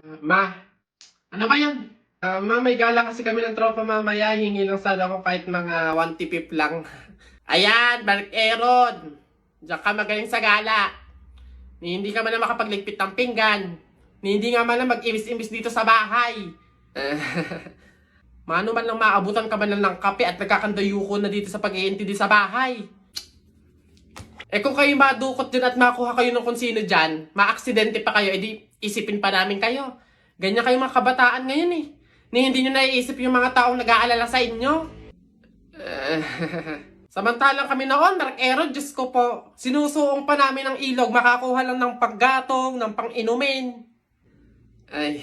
Ma, ano ba yan? Ma, may gala kasi kami ng tropa mamaya. Hingi lang sana ako kahit mga 1 tipip lang. Ayan, Mark Aaron. Diyan ka magaling sa gala. Ni hindi ka man na makapagligpit ng pinggan. Ni hindi nga man na mag-imbis-imbis dito sa bahay. Mano man lang maabutan ka man lang ng kape at nagkakandayuko na dito sa pag-iintindi sa bahay. Eh kung kayo madukot dyan at makuha kayo ng kung sino dyan, maaksidente pa kayo, edi isipin pa namin kayo. Ganyan kayo mga kabataan ngayon eh. Ni hindi nyo naiisip yung mga taong nag-aalala sa inyo. Samantalang kami noon, Mark Aaron, Diyos ko po, sinusuong pa namin ng ilog, makakuha lang ng paggatong, ng pang-inumin. Ay,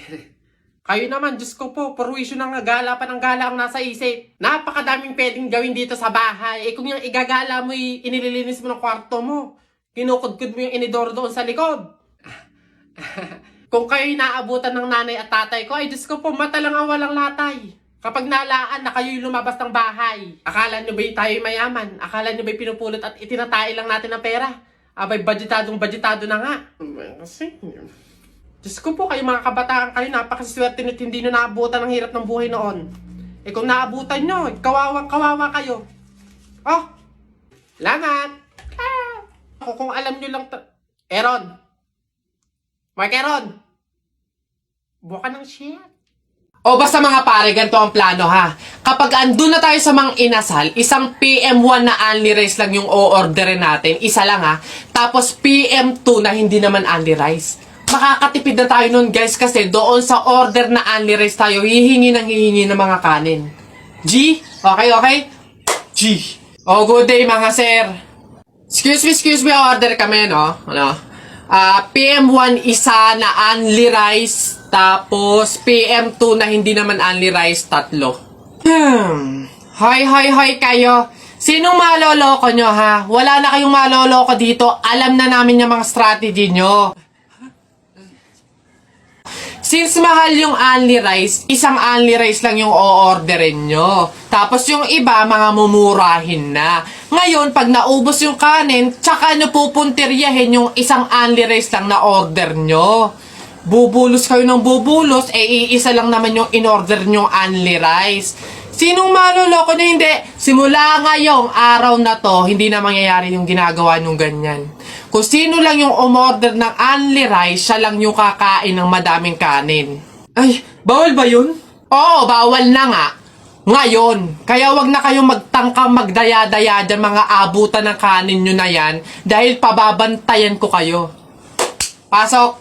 kayo naman, Diyos ko po, purwisyo ng gala pa ng gala ang nasa isip. Napakadaming pwedeng gawin dito sa bahay. Eh kung yung igagala mo, inililinis mo ng kwarto mo, kinukudkud mo yung inidoro doon sa likod. Kung kayo'y naabutan ng nanay at tatay ko, ay Diyos ko po, mata lang ang walang latay. Kapag nalaan na kayo'y lumabas ng bahay, akala nyo ba'y tayo'y mayaman? Akala nyo ba'y pinupulot at itinatay lang natin ng pera? Abay, budgetado na nga. Kasi, Diyos ko po, kayo mga kabataan kayo, napakaswerte nyo't hindi nyo naabutan ang hirap ng buhay noon. Eh kung naabutan nyo, kawawa kayo. Oh, lamat. Kung alam nyo lang Aaron. Mark Aaron. Buka ng shit. O basta mga pare, ganito ang plano ha. Kapag andun na tayo sa mga inasal, isang PM1 na only rice lang yung o-orderin natin. Isa lang ha. Tapos PM2 na hindi naman only rice. Makakatipid na tayo nun guys kasi doon sa order na only rice tayo, hihingi ng mga kanin. G? Okay? G. Oh, good day mga sir. Excuse me, order kami no? PM1 isa na only rice. Tapos, PM2 na hindi naman only rice, 3. Hoy kayo. Sinong maloloko nyo, ha? Wala na kayong maloloko dito. Alam na namin yung mga strategy nyo. Since mahal yung only rice, isang only rice lang yung o-orderin nyo. Tapos yung iba, mga mumurahin na. Ngayon, pag naubos yung kanin, tsaka nyo pupuntiryahin yung isang only rice lang na order nyo. Bubulos kayo ng bubulos, iisa lang naman yung in-order nyong only rice. Sinong maloloko na hindi? Simula ngayong araw na to, hindi na mangyayari yung ginagawa nyong ganyan. Kung sino lang yung umorder ng only rice, siya lang yung kakain ng madaming kanin. Ay, bawal ba yun? Oo, bawal na nga. Ngayon, kaya wag na kayong magtangkang magdaya-daya dyan mga abutan ng kanin nyo na yan dahil pababantayan ko kayo. Pasok!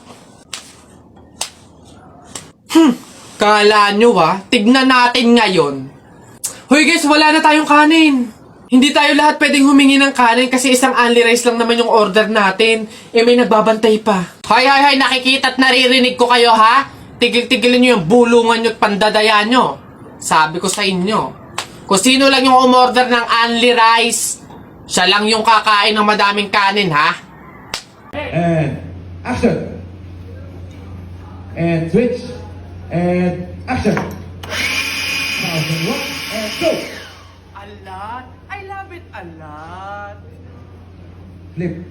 Kala nyo tignan natin ngayon. Hoy guys, wala na tayong kanin. Hindi tayo lahat pwedeng humingi ng kanin kasi isang only rice lang naman yung order natin. Eh may nagbabantay pa. Hay, nakikita at naririnig ko kayo ha? Tigil-tigilin nyo yung bulungan nyo at pandadaya nyo. Sabi ko sa inyo, kung sino lang yung umorder ng only rice, siya lang yung kakain ng madaming kanin ha? And action. And switch. And action. Now, one, and go. A lot. I love it a lot. Flip.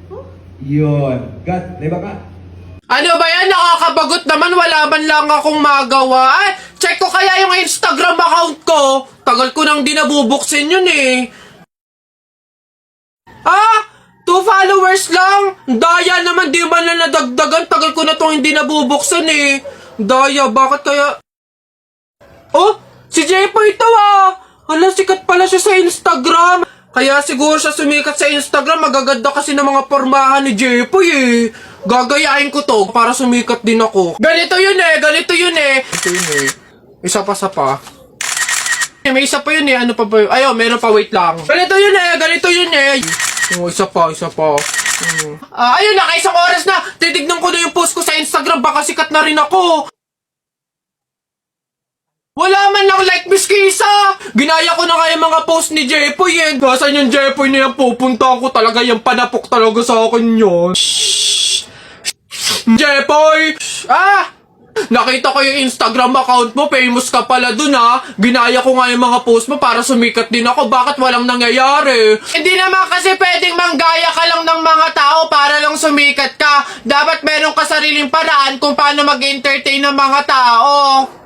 Yun. Got. Leba ka. Ano ba yan? Nakakabagot naman. Wala man lang akong magawa. Ay, check ko kaya yung Instagram account ko. Tagal ko nang di nabubuksin yun eh. 2 followers lang. Daya naman, di man na nadagdagan. Tagal ko na itong hindi nabubuksan eh. Daya, bakit kaya? Oh, si Jepo ito Hala, sikat pala siya sa Instagram. Kaya siguro siya sumikat sa Instagram. Magaganda kasi ng mga pormahan ni Jepo eh. Gagayain ko to para sumikat din ako. Ganito yun eh. Isa pa. May isa pa yun eh. Ano pa ba yun? Ayaw, meron pa, wait lang. Ganito yun eh. Oh, isa pa. Ayun na, isang oras na. Titignan ko na yung post ko sa Instagram. Baka sikat na rin ako. Wala man lang like biskisa. Ginaya ko na kaya mga post ni Jepoy eh. Basan yung Jepoy na yan, pupunta ako talaga. Yung panapok talaga sa akin yun. Jepoy! Nakita ko yung Instagram account mo, famous ka pala dun ha. Ginaya ko nga yung mga post mo para sumikat din ako. Bakit walang nangyayari? Hindi naman kasi pwedeng manggaya ka lang ng mga tao para lang sumikat ka. Dapat meron ka sariling paraan kung paano mag-entertain ng mga tao.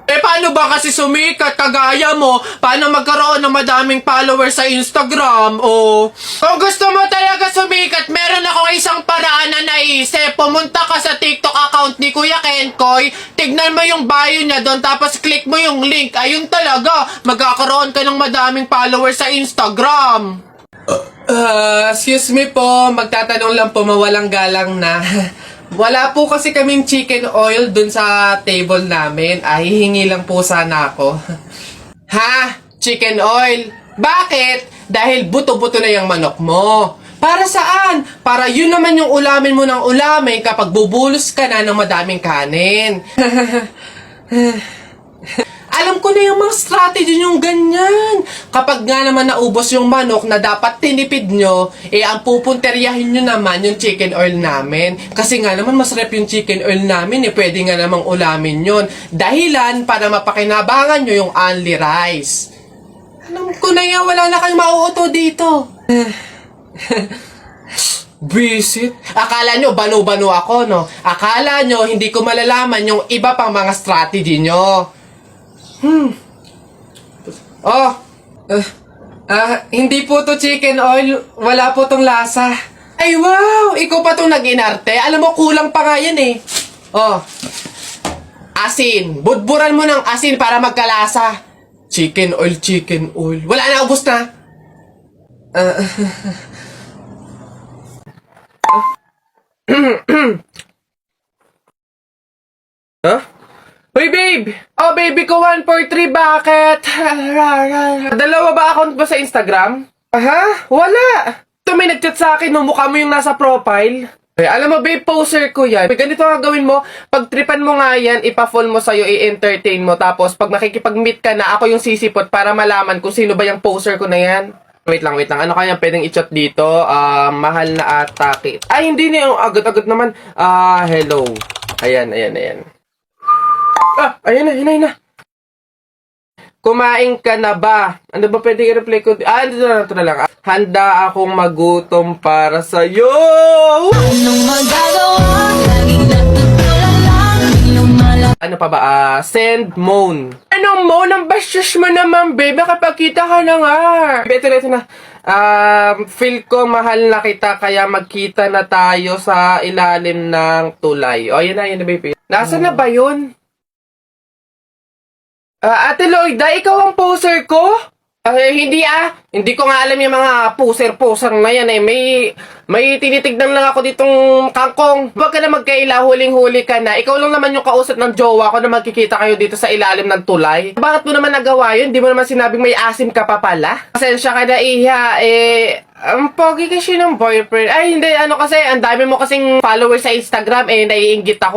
Eh, paano ba kasi sumikat kagaya mo? Paano magkaroon ng madaming followers sa Instagram? O, kung gusto mo talaga sumikat, meron akong isang paraan na naisip. Pumunta ka sa TikTok account ni Kuya Kenkoy, tignan mo yung bio niya doon, tapos click mo yung link. Ayun talaga, magkakaroon ka ng madaming followers sa Instagram. Excuse me po, magtatanong lang po, mawalang galang na. Wala po kasi kaming chicken oil dun sa table namin. Ay, hihingi lang po sana ako. Ha? Chicken oil? Bakit? Dahil buto-buto na yung manok mo. Para saan? Para yun naman yung ulamin mo ng ulamin kapag bubulos ka na ng madaming kanin. Alam ko na yung mga strategy yung ganyan. Kapag nga naman naubos yung manok na dapat tinipid nyo, ang pupunteryahin nyo naman yung chicken oil namin. Kasi nga naman masarap yung chicken oil namin, pwede nga namang ulamin yun. Dahilan para mapakinabangan nyo yung only rice. Alam ko na yan, wala na kayong mauuto dito. Visit? Akala nyo banu-banu ako, no? Akala nyo hindi ko malalaman yung iba pang mga strategy nyo. Hindi po to chicken oil. Wala po tong lasa. Ay, wow! Ikaw pa tong nag-inarte. Alam mo, kulang pa nga yan eh. Asin. Budburan mo ng asin para magkalasa. Chicken oil, chicken oil. Wala na, ubos na. Huh? Hoy, babe! Oh, baby ko, 143, bakit? Dalawa ba account ba sa Instagram? Aha? Wala! Ito may nag-chat sa akin, no? Mukha mo yung nasa profile. Eh, alam mo, babe, poser ko yan. Ganito ang gawin mo, pag tripan mo nga yan, ipa-phone mo sa'yo, i-entertain mo. Tapos, pag nakikipag-meet ka na, ako yung sisipot para malaman kung sino ba yung poser ko na yan. Wait lang. Ano kaya pwedeng i-chat dito? Mahal na atake. Ay, hindi na yung agad-agad naman. Hello. Ayan. Ayun na. Kumain ka na ba? Ano ba pwede i-reply ko? Ito na lang. Handa akong magutom para sa'yo! Anong magagawa? Laging natutulala lang. Lumalaki. Ano pa ba? Send moan. Anong moan? Ang bastos mo naman, babe. Kapag-kita ka na nga. Ito na. Feel ko mahal na kita, kaya magkita na tayo sa ilalim ng tulay. O, yan na, babe. Nasaan na ba yun? Ate Lloyda, ikaw ang poser ko? Hindi Hindi ko nga alam yung mga poser na yan eh. May tinitignan lang ako ditong kangkong. Huwag ka na magkaila, huling-huli ka na. Ikaw lang naman yung kausap ng jowa ko na magkikita kayo dito sa ilalim ng tulay. Bakit mo naman nagawa yun? Di mo naman sinabing may asim ka pa pala? Pasensya ka na, Iha. Ang pogi kasi ng boyfriend. Ay, hindi. Ano kasi, ang dami mo kasing followers sa Instagram. Naiinggit ako.